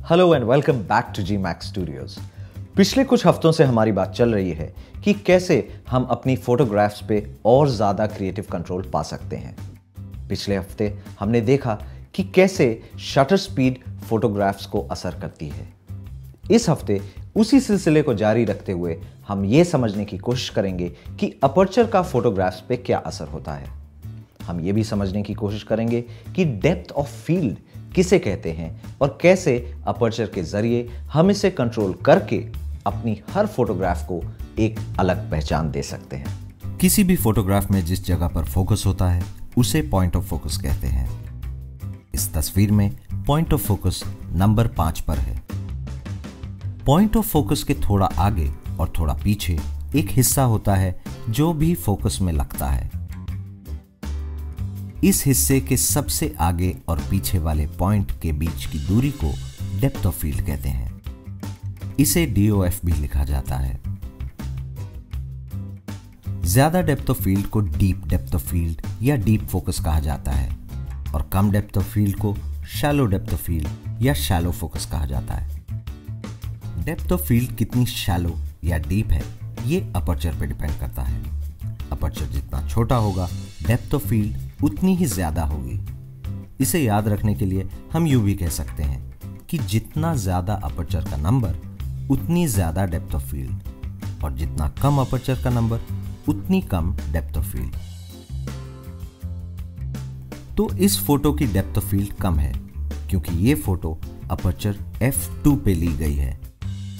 Hello and welcome back to Zee max studios. पिछले कुछ हफ्तों से हमारी बात चल रही है कि कैसे हम अपनी फोटोग्राफ्स पे और ज़्यादा क्रिएटिव कंट्रोल पा सकते हैं। पिछले हफ्ते हमने देखा कि कैसे शटर स्पीड फोटोग्राफ्स को असर करती है। इस हफ्ते उसी सिलसिले को जारी रखते हुए हम ये समझने की कोशिश करेंगे कि अपर्चर का फोटोग्राफ्स पे क्या असर होता है। हम ये भी समझने की कोशिश करेंगे कि डेप्थ ऑफ फील्ड किसे कहते हैं और कैसे अपर्चर के जरिए हम इसे कंट्रोल करके अपनी हर फोटोग्राफ को एक अलग पहचान दे सकते हैं। किसी भी फोटोग्राफ में जिस जगह पर फोकस होता है उसे पॉइंट ऑफ फोकस कहते हैं। इस तस्वीर में पॉइंट ऑफ फोकस नंबर 5 पर है। पॉइंट ऑफ फोकस के थोड़ा आगे और थोड़ा पीछे एक हिस्सा होता है जो भी फोकस में लगता है। इस हिस्से के सबसे आगे और पीछे वाले पॉइंट के बीच की दूरी को डेप्थ ऑफ फील्ड कहते हैं। इसे DOF भी लिखा जाता है। ज्यादा डेप्थ ऑफ फील्ड को डीप डेप्थ ऑफ फील्ड या डीप फोकस कहा जाता है और कम डेप्थ ऑफ फील्ड को शैलो डेप्थ ऑफ फील्ड या शैलो फोकस कहा जाता है। डेप्थ ऑफ फील्ड कितनी शैलो या डीप है ये अपर्चर पे डिपेंड करता है। अपर्चर जितना छोटा होगा डेप्थ ऑफ फील्ड उतनी ही ज्यादा होगी। इसे याद रखने के लिए हम यूं भी कह सकते हैं कि जितना ज्यादा अपर्चर का नंबर उतनी ज्यादा डेप्थ ऑफ फील्ड और जितना कम अपर्चर का नंबर उतनी कम डेप्थ ऑफ फील्ड। तो इस फोटो की डेप्थ ऑफ फील्ड कम है क्योंकि ये फोटो अपर्चर f2 पे ली गई है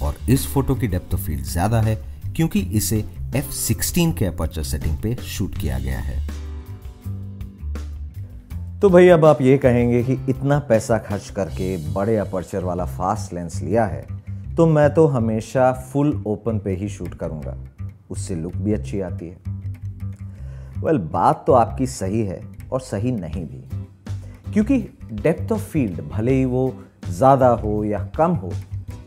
और इस फोटो की डेप्थ ऑफ फील्ड ज्यादा है क्योंकि इसे f16 के अपर्चर सेटिंग पे शूट किया गया है। तो भाई अब आप ये कहेंगे कि इतना पैसा खर्च करके बड़े अपर्चर वाला फास्ट लेंस लिया है तो मैं तो हमेशा फुल ओपन पे ही शूट करूंगा, उससे लुक भी अच्छी आती है। वेल, बात तो आपकी सही है और सही नहीं भी, क्योंकि डेप्थ ऑफ फील्ड भले ही वो ज्यादा हो या कम हो,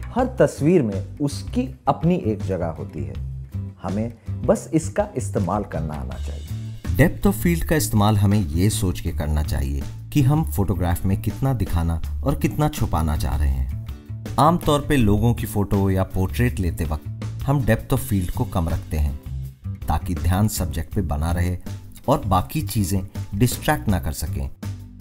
हर तस्वीर में उसकी अपनी एक जगह होती है। हमें बस इसका इस्तेमाल करना आना चाहिए। डेप्थ ऑफ फील्ड का इस्तेमाल हमें ये सोच के करना चाहिए कि हम फोटोग्राफ में कितना दिखाना और कितना छुपाना चाह रहे हैं। आमतौर पे लोगों की फोटो या पोर्ट्रेट लेते वक्त हम डेप्थ ऑफ फील्ड को कम रखते हैं ताकि ध्यान सब्जेक्ट पे बना रहे और बाकी चीजें डिस्ट्रैक्ट ना कर सकें।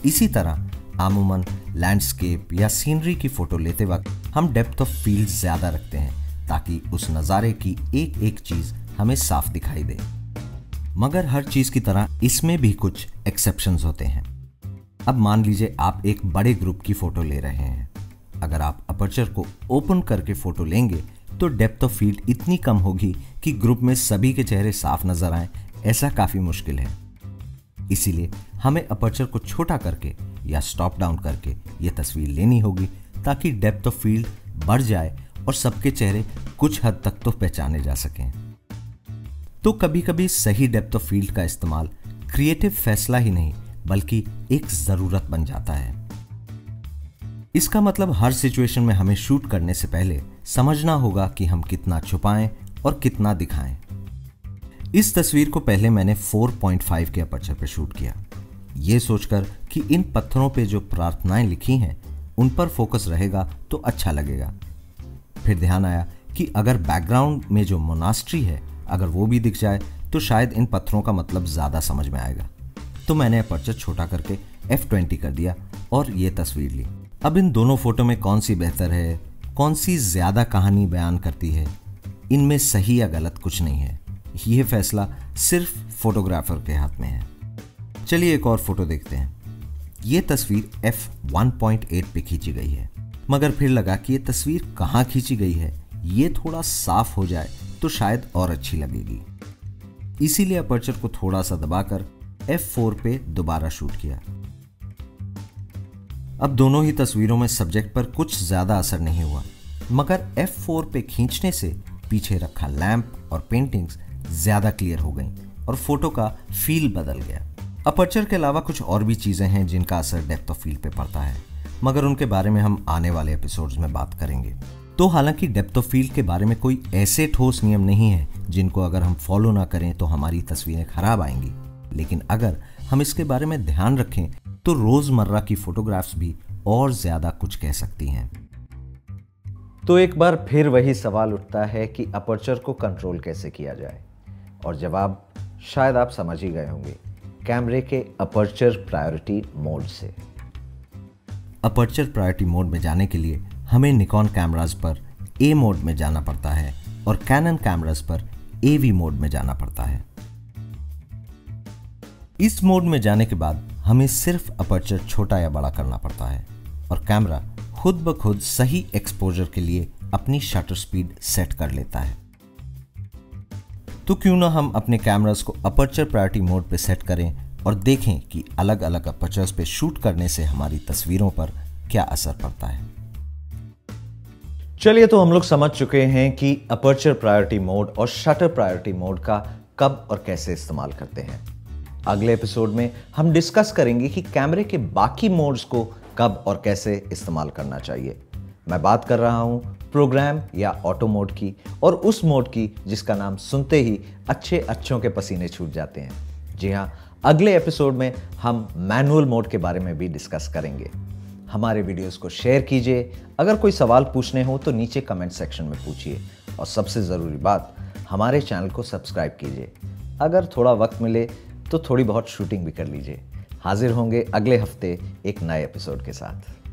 इसी तरह आमूमन लैंडस्केप या सीनरी की फोटो लेते वक्त हम डेप्थ ऑफ फील्ड ज्यादा रखते हैं ताकि उस नज़ारे की एक एक चीज हमें साफ दिखाई दे। मगर हर चीज की तरह इसमें भी कुछ एक्सेप्शंस होते हैं। अब मान लीजिए आप एक बड़े ग्रुप की फोटो ले रहे हैं। अगर आप अपर्चर को ओपन करके फोटो लेंगे तो डेप्थ ऑफ फील्ड इतनी कम होगी कि ग्रुप में सभी के चेहरे साफ नजर आए, ऐसा काफी मुश्किल है। इसीलिए हमें अपर्चर को छोटा करके या स्टॉप डाउन करके ये तस्वीर लेनी होगी ताकि डेप्थ ऑफ फील्ड बढ़ जाए और सबके चेहरे कुछ हद तक तो पहचाने जा सकें। तो कभी कभी सही डेप्थ ऑफ फील्ड का इस्तेमाल क्रिएटिव फैसला ही नहीं बल्कि एक जरूरत बन जाता है। इसका मतलब हर सिचुएशन में हमें शूट करने से पहले समझना होगा कि हम कितना छुपाएं और कितना दिखाएं। इस तस्वीर को पहले मैंने 4.5 के अपर्चर पे शूट किया, ये सोचकर कि इन पत्थरों पे जो प्रार्थनाएं लिखी हैं उन पर फोकस रहेगा तो अच्छा लगेगा। फिर ध्यान आया कि अगर बैकग्राउंड में जो मोनास्ट्री है अगर वो भी दिख जाए तो शायद इन पत्थरों का मतलब ज्यादा समझ में आएगा। तो मैंने अपर्चर छोटा करके f20 कर दिया और ये तस्वीर ली। अब इन दोनों फोटो में कौन सी बेहतर है, कौन सी ज्यादा कहानी बयान करती है, इनमें सही या गलत कुछ नहीं है। ये फैसला सिर्फ फोटोग्राफर के हाथ में है। चलिए एक और फोटो देखते हैं। ये तस्वीर f1.8 पे खींची गई है, मगर फिर लगा कि ये तस्वीर कहाँ खींची गई है ये थोड़ा साफ हो जाए तो शायद और अच्छी लगेगी। इसीलिए अपर्चर को थोड़ा सा दबाकर f4 पे दोबारा शूट किया। अब दोनों ही तस्वीरों में सब्जेक्ट पर कुछ ज्यादा असर नहीं हुआ, मगर f4 पे खींचने से पीछे रखा लैंप और पेंटिंग्स ज्यादा क्लियर हो गईं और फोटो का फील बदल गया। अपर्चर के अलावा कुछ और भी चीजें हैं जिनका असर डेप्थ ऑफ फील्ड पे पड़ता है, मगर उनके बारे में हम आने वाले एपिसोड्स में बात करेंगे। तो हालांकि डेप्थ ऑफ फील्ड के बारे में कोई ऐसे ठोस नियम नहीं है जिनको अगर हम फॉलो ना करें तो हमारी तस्वीरें खराब आएंगी, लेकिन अगर हम इसके बारे में ध्यान रखें तो रोजमर्रा की फोटोग्राफ्स भी और ज्यादा कुछ कह सकती हैं। तो एक बार फिर वही सवाल उठता है कि अपर्चर को कंट्रोल कैसे किया जाए, और जवाब शायद आप समझ ही गए होंगे, कैमरे के अपर्चर प्रायोरिटी मोड से। अपर्चर प्रायोरिटी मोड में जाने के लिए हमें निकॉन कैमरास पर ए मोड में जाना पड़ता है और कैनन कैमरास पर AV मोड में जाना पड़ता है। इस मोड में जाने के बाद हमें सिर्फ अपर्चर छोटा या बड़ा करना पड़ता है और कैमरा खुद ब खुद सही एक्सपोजर के लिए अपनी शटर स्पीड सेट कर लेता है। तो क्यों ना हम अपने कैमरास को अपर्चर प्रायोरिटी मोड पे सेट करें और देखें कि अलग अलग अपर्चर्स पे शूट करने से हमारी तस्वीरों पर क्या असर पड़ता है। चलिए, तो हम लोग समझ चुके हैं कि अपर्चर प्रायोरिटी मोड और शटर प्रायोरिटी मोड का कब और कैसे इस्तेमाल करते हैं। अगले एपिसोड में हम डिस्कस करेंगे कि कैमरे के बाकी मोड्स को कब और कैसे इस्तेमाल करना चाहिए। मैं बात कर रहा हूं प्रोग्राम या ऑटो मोड की, और उस मोड की जिसका नाम सुनते ही अच्छों के पसीने छूट जाते हैं। जी हां, अगले एपिसोड में हम मैनुअल मोड के बारे में भी डिस्कस करेंगे। हमारे वीडियोस को शेयर कीजिए। अगर कोई सवाल पूछने हो तो नीचे कमेंट सेक्शन में पूछिए, और सबसे ज़रूरी बात, हमारे चैनल को सब्सक्राइब कीजिए। अगर थोड़ा वक्त मिले तो थोड़ी बहुत शूटिंग भी कर लीजिए। हाजिर होंगे अगले हफ्ते एक नए एपिसोड के साथ।